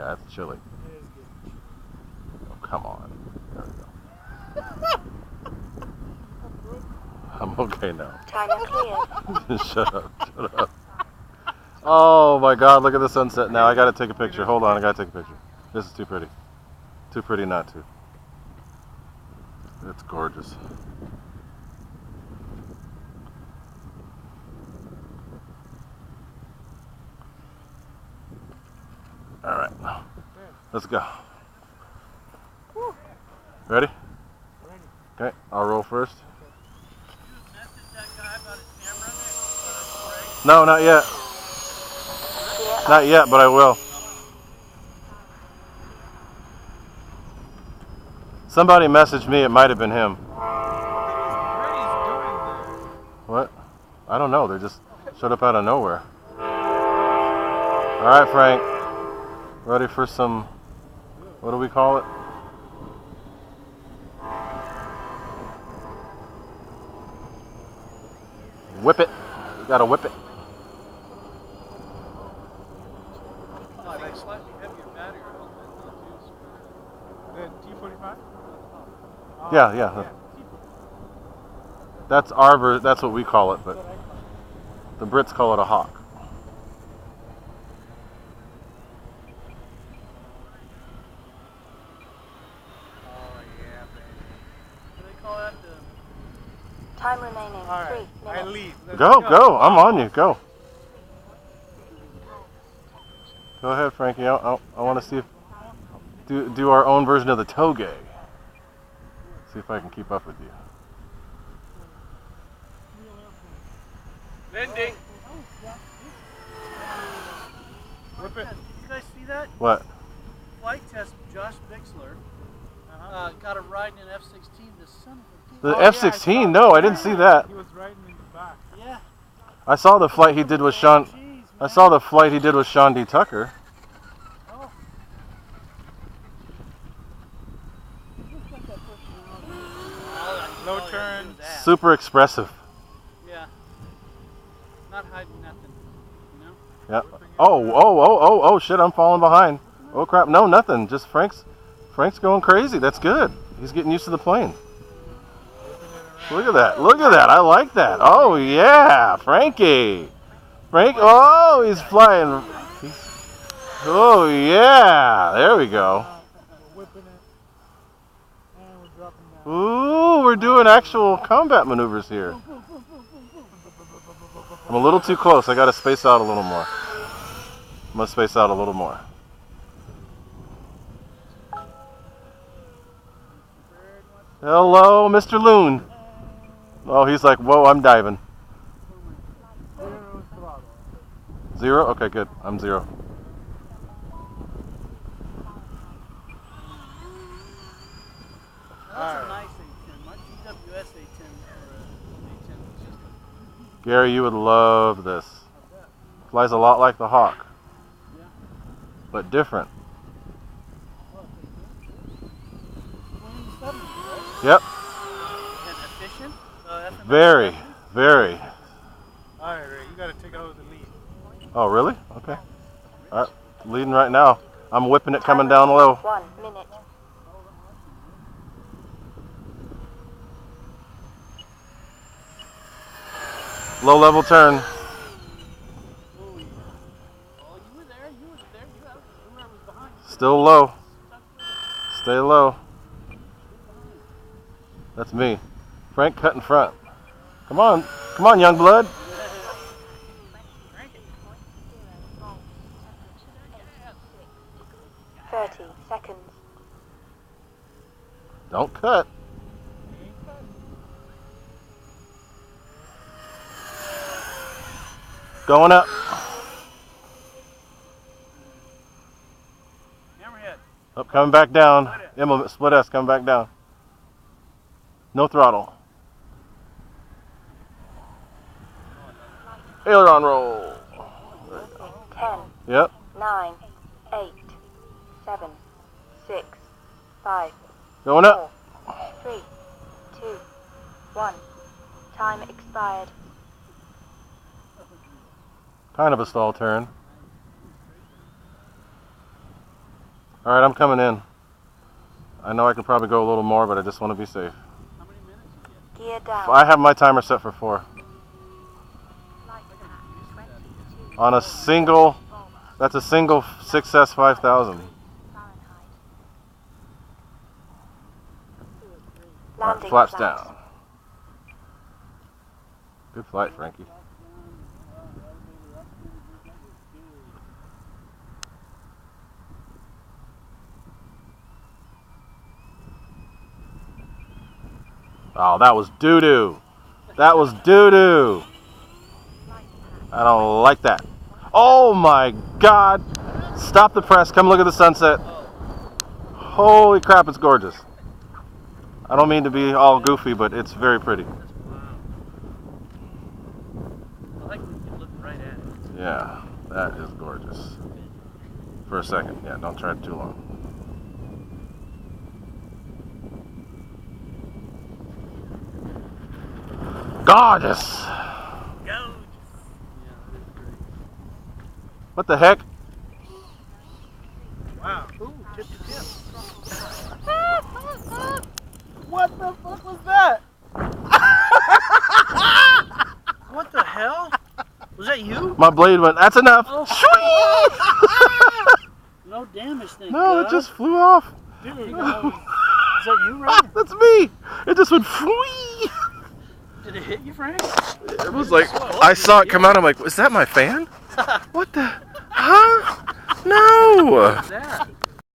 That's chilly. It is good. Oh, come on. There we go. I'm okay now. Timer cleared. Shut up. Shut up. Oh my God! Look at the sunset now. I gotta take a picture. Hold on. I gotta take a picture. This is too pretty. Too pretty not to. It's gorgeous. All right. Let's go. Ready? Okay. I'll roll first. No, not yet. Not yet, but I will. Somebody messaged me. It might have been him. What? I don't know. They just showed up out of nowhere. All right, Frank. Ready for some, what do we call it? Whip it. You gotta whip it. Slightly heavier battery the T45? Yeah. That's our that's what we call it, but the Brits call it a hawk. Time remaining. Right. 3 I minutes. lead. Go. I'm on you. Go. Go ahead, Frankie. I want to see if do our own version of the toge. See if I can keep up with you. Landing. Whip it. You guys see that? What? Flight test Josh Bixler got a ride in an F-16. The son of a The bitch. F-16? No, I didn't see that. He was riding in the back. Yeah. I saw the flight he did with Sean. Jeez, I saw the flight he did with Sean D. Tucker. Oh. Low turn. Super expressive. Yeah. Not hiding nothing. You know? Yeah. Oh, shit, I'm falling behind. Oh, crap. No, nothing. Just Frank's going crazy. That's good. He's getting used to the plane. Look at that. Look at that. I like that. Oh, yeah. Frankie. Oh, he's flying. Oh, yeah. There we go. Ooh, we're doing actual combat maneuvers here. I'm a little too close. I got to space out a little more. I'm going to space out a little more. Hello, Mr. Loon. Oh, he's like, whoa, I'm diving. 0? Okay, good. I'm 0. That's a nice A-10. My GWS A-10 or A-10 was just Gary, you would love this. Flies a lot like the Hawk, but different. Yep. and efficient. Very. All right, Ray, you got to take over the lead. Oh, really? Okay. All right, leading right now. I'm whipping it coming down low. 1 minute. Low level turn. Oh, you were there. Whoever was behind you. Still low. Stay low. That's me. Frank cut in front. Come on, young blood. 30 seconds. Don't cut. Going up. Hammerhead. Up, coming back down. Emma, split S, coming back down. No throttle. Aileron roll. 10, Yep. 9, 8, 7, 6, 5, Going up. 4, 3, 2, 1. Time expired. Kind of a stall turn. All right, I'm coming in. I know I can probably go a little more, but I just want to be safe. How many minutes you get? Gear down. I have my timer set for 4. Flight path 22. On a single, that's a single 6S 5000. Fahrenheit. All right, Landing flaps flaps. down. Good flight, Frankie. Oh, that was doo-doo. That was doo-doo. I don't like that. Oh my God. Stop the press. Come look at the sunset. Holy crap, it's gorgeous. I don't mean to be all goofy, but it's very pretty. Wow. I like when you can look right at it. Yeah, that is gorgeous. For a second. Yeah, don't try it too long. Gorgeous. Yeah, that's great. What the heck? Wow. Ooh, tip to tip. What the fuck was that? What the hell? Was that you? My blade went, that's enough. Oh. Shwee! No damage, thank No, God. it just flew off. Dude, is that you, Ray? That's me. It just went whee. Did it hit you, Frank? It was like, I saw it come out. I'm like, is that my fan? What the? Huh? No. What was that?